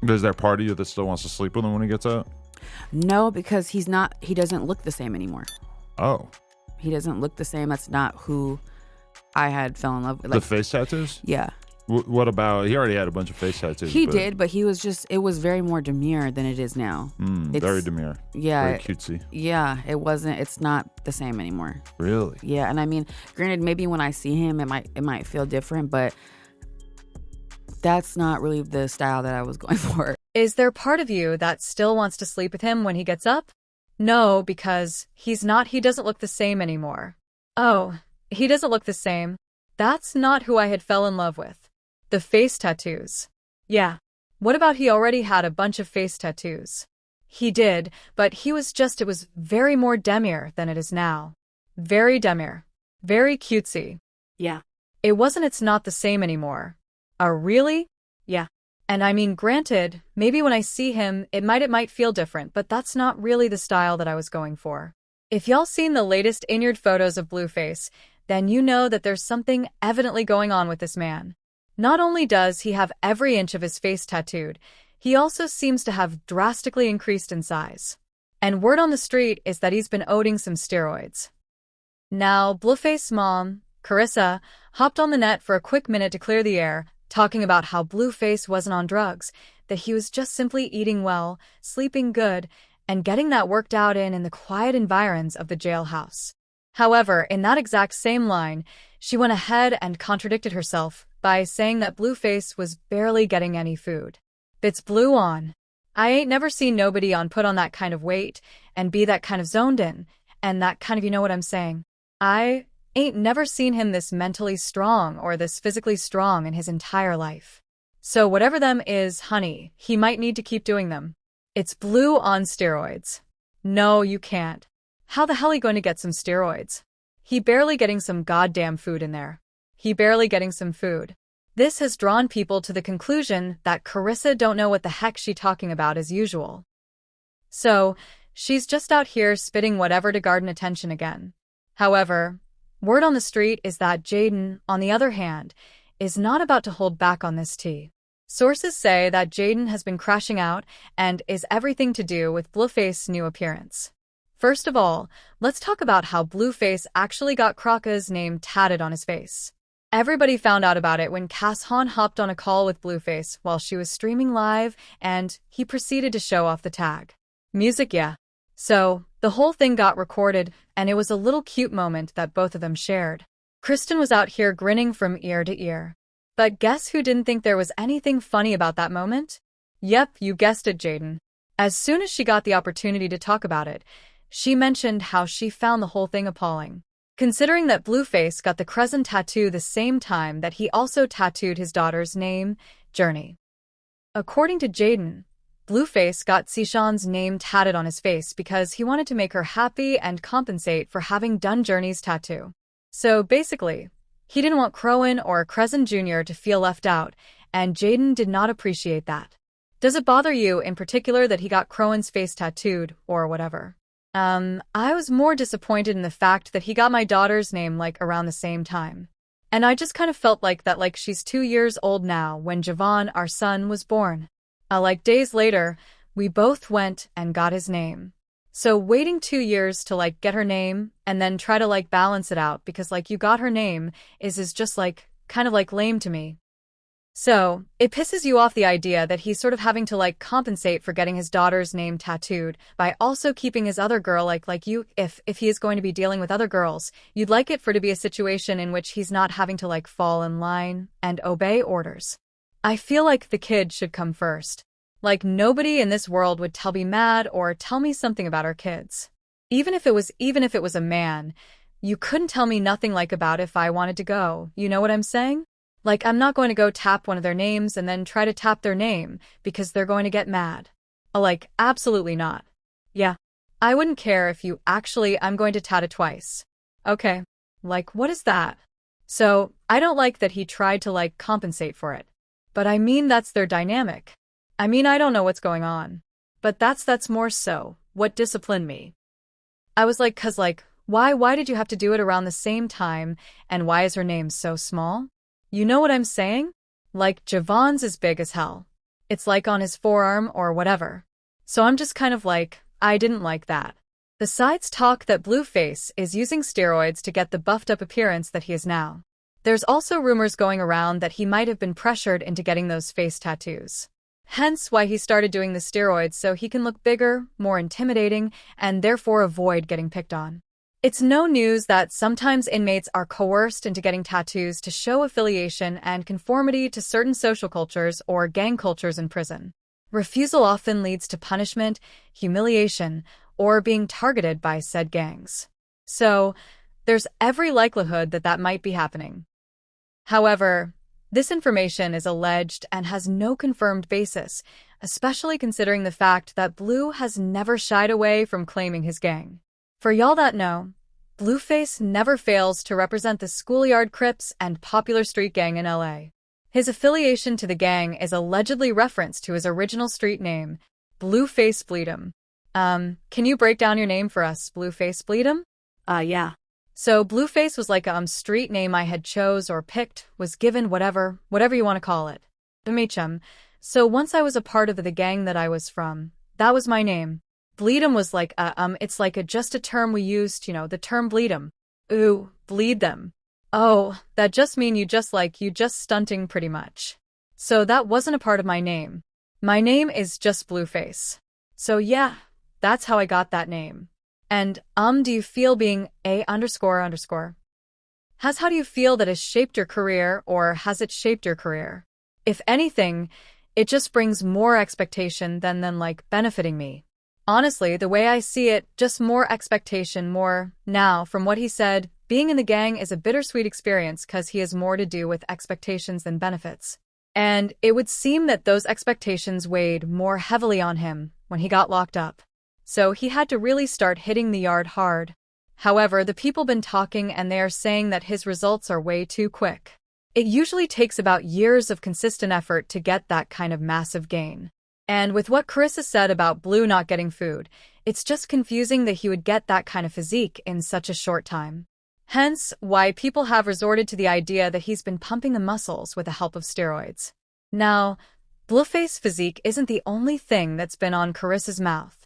Is there a part of you that still wants to sleep with him when he gets out? No, because he doesn't look the same anymore. Oh. He doesn't look the same. That's not who I had fell in love with. The face tattoos? Yeah. What about, he already had a bunch of face tattoos. He did, but it was very more demure than it is now. Very demure. Yeah. Very cutesy. Yeah, it's not the same anymore. Really? Yeah, and I mean, granted, maybe when I see him, it might feel different, but that's not really the style that I was going for. Is there part of you that still wants to sleep with him when he gets up? No, because he doesn't look the same anymore. Oh, he doesn't look the same. That's not who I had fell in love with. The face tattoos. Yeah. What about he already had a bunch of face tattoos? He did, but it was very more demure than it is now. Very demure. Very cutesy. Yeah. It's not the same anymore. Really? Yeah. And I mean, granted, maybe when I see him, it might feel different, but that's not really the style that I was going for. If y'all seen the latest inured photos of Blueface, then you know that there's something evidently going on with this man. Not only does he have every inch of his face tattooed, he also seems to have drastically increased in size. And word on the street is that he's been oding some steroids. Now, Blueface's mom, Carissa, hopped on the net for a quick minute to clear the air, talking about how Blueface wasn't on drugs, that he was just simply eating well, sleeping good, and getting that worked out in the quiet environs of the jailhouse. However, in that exact same line, she went ahead and contradicted herself by saying that Blueface was barely getting any food. It's Blue on. I ain't never seen nobody put on that kind of weight and be that kind of zoned in, and that kind of, you know what I'm saying. I ain't never seen him this mentally strong or this physically strong in his entire life. So whatever them is, honey, he might need to keep doing them. It's Blue on steroids. No, you can't. How the hell are you going to get some steroids? He barely getting some goddamn food in there. He barely getting some food. This has drawn people to the conclusion that Carissa don't know what the heck she talking about as usual. So, she's just out here spitting whatever to garner attention again. However, word on the street is that Jaidyn, on the other hand, is not about to hold back on this tea. Sources say that Jaidyn has been crashing out and is everything to do with Blueface's new appearance. First of all, let's talk about how Blueface actually got Crocca's name tatted on his face. Everybody found out about it when Cass Han hopped on a call with Blueface while she was streaming live, and he proceeded to show off the tag. Music, yeah. So, the whole thing got recorded, and it was a little cute moment that both of them shared. Kristen was out here grinning from ear to ear. But guess who didn't think there was anything funny about that moment? Yep, you guessed it, Jaidyn. As soon as she got the opportunity to talk about it, she mentioned how she found the whole thing appalling. Considering that Blueface got the crescent tattoo the same time that he also tattooed his daughter's name, Journey. According to Jaidyn, Blueface got Seishan's name tatted on his face because he wanted to make her happy and compensate for having done Journey's tattoo. So basically, he didn't want Crowan or Crescent Jr. to feel left out, and Jaidyn did not appreciate that. Does it bother you in particular that he got Crowan's face tattooed, or whatever? I was more disappointed in the fact that he got my daughter's name around the same time. And I just kind of felt like she's 2 years old now when Javon, our son, was born. Days later, we both went and got his name. So waiting 2 years to get her name and then try to balance it out because you got her name is just kind of lame to me. So, it pisses you off the idea that he's sort of having to compensate for getting his daughter's name tattooed by also keeping his other girl like you. If he is going to be dealing with other girls, you'd like it for to be a situation in which he's not having to fall in line and obey orders. I feel like the kid should come first. Nobody in this world would me mad or tell me something about our kids. Even if it was a man, you couldn't tell me nothing about if I wanted to go, you know what I'm saying? I'm not going to go tap one of their names and then try to tap their name because they're going to get mad. Absolutely not. Yeah. I wouldn't care if I'm going to tat it twice. Okay. What is that? So, I don't like that he tried to compensate for it. But I mean that's their dynamic. I mean I don't know what's going on. But that's more so what disciplined me. I was cause why did you have to do it around the same time and why is her name so small? You know what I'm saying? Javon's is big as hell. It's like on his forearm or whatever. So I'm just kind of like, I didn't like that. Besides talk that Blueface is using steroids to get the buffed up appearance that he is now. There's also rumors going around that he might have been pressured into getting those face tattoos. Hence why he started doing the steroids so he can look bigger, more intimidating, and therefore avoid getting picked on. It's no news that sometimes inmates are coerced into getting tattoos to show affiliation and conformity to certain social cultures or gang cultures in prison. Refusal often leads to punishment, humiliation, or being targeted by said gangs. So, there's every likelihood that that might be happening. However, this information is alleged and has no confirmed basis, especially considering the fact that Blue has never shied away from claiming his gang. For y'all that know, Blueface never fails to represent the Schoolyard Crips and popular street gang in LA. His affiliation to the gang is allegedly referenced to his original street name, Blueface Bleed'em. Can you break down your name for us, Blueface Bleed'em? Yeah. So Blueface was like a street name I had chose or picked, was given whatever you want to call it. Bmhm. So once I was a part of the gang that I was from, that was my name. Bleed'em was like it's like just a term we used, the term bleed'em. Ooh, bleed them. Oh, that just mean you just stunting pretty much. So that wasn't a part of my name. My name is just Blueface. So yeah, that's how I got that name. And, do you feel being __? How do you feel that has shaped your career, or has it shaped your career? If anything, it just brings more expectation than benefiting me. Honestly, the way I see it, just more expectation, more. Now, from what he said, being in the gang is a bittersweet experience because he has more to do with expectations than benefits. And it would seem that those expectations weighed more heavily on him when he got locked up. So he had to really start hitting the yard hard. However, the people been talking and they are saying that his results are way too quick. It usually takes about years of consistent effort to get that kind of massive gain. And with what Carissa said about Blue not getting food, it's just confusing that he would get that kind of physique in such a short time. Hence, why people have resorted to the idea that he's been pumping the muscles with the help of steroids. Now, Blueface physique isn't the only thing that's been on Carissa's mouth.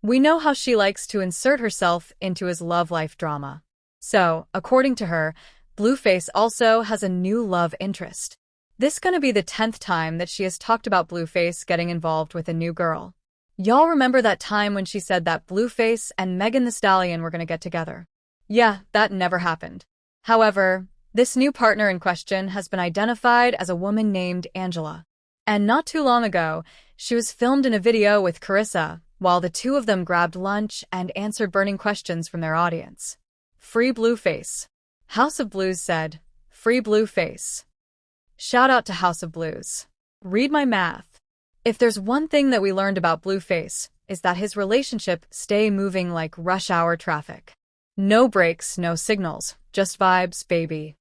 We know how she likes to insert herself into his love life drama. So, according to her, Blueface also has a new love interest. This gonna be the 10th time that she has talked about Blueface getting involved with a new girl. Y'all remember that time when she said that Blueface and Megan Thee Stallion were gonna get together? Yeah, that never happened. However, this new partner in question has been identified as a woman named Angela. And not too long ago, she was filmed in a video with Carissa, while the two of them grabbed lunch and answered burning questions from their audience. Free Blueface. House of Blues said, Free Blueface. Shout out to House of Blues. Read my math. If there's one thing that we learned about Blueface, is that his relationship stay moving like rush hour traffic. No breaks, no signals, just vibes, baby.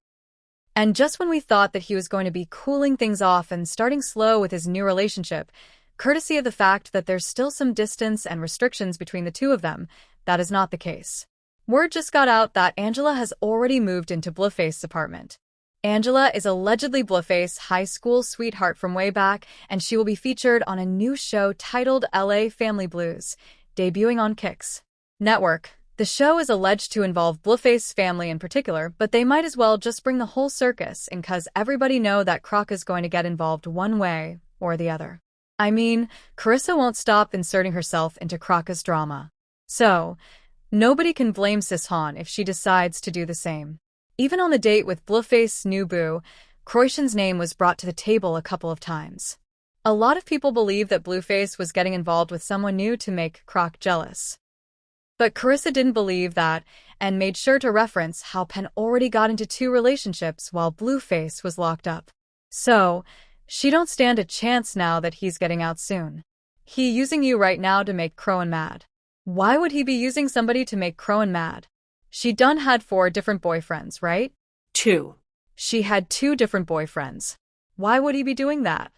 And just when we thought that he was going to be cooling things off and starting slow with his new relationship, courtesy of the fact that there's still some distance and restrictions between the two of them, that is not the case. Word just got out that Angela has already moved into Blueface's apartment. Angela is allegedly Blueface's high school sweetheart from way back, and she will be featured on a new show titled LA Family Blues, debuting on Kicks Network. The show is alleged to involve Blueface's family in particular, but they might as well just bring the whole circus in cause everybody know that Croc is going to get involved one way or the other. I mean, Carissa won't stop inserting herself into Croc's drama. So, nobody can blame Sishan if she decides to do the same. Even on the date with Blueface's new boo, Croatian's name was brought to the table a couple of times. A lot of people believe that Blueface was getting involved with someone new to make Croc jealous. But Carissa didn't believe that, and made sure to reference how Penn already got into 2 relationships while Blueface was locked up. So, she don't stand a chance now that he's getting out soon. He using you right now to make Crowan mad. Why would he be using somebody to make Crowan mad? She done had 4 different boyfriends, right? 2. She had 2 different boyfriends. Why would he be doing that?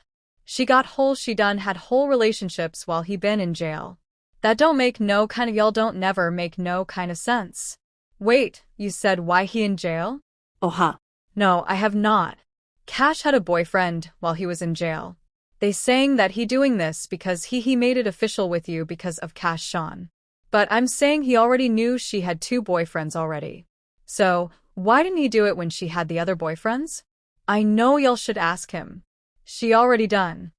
She done had whole relationships while he been in jail. That don't make no kind of y'all don't never make no kind of sense. Wait, you said why he in jail? Oh, huh. No, I have not. Cash had a boyfriend while he was in jail. They saying that he doing this because he made it official with you because of Cash Sean. But I'm saying he already knew she had 2 boyfriends already. So, why didn't he do it when she had the other boyfriends? I know y'all should ask him. She already done.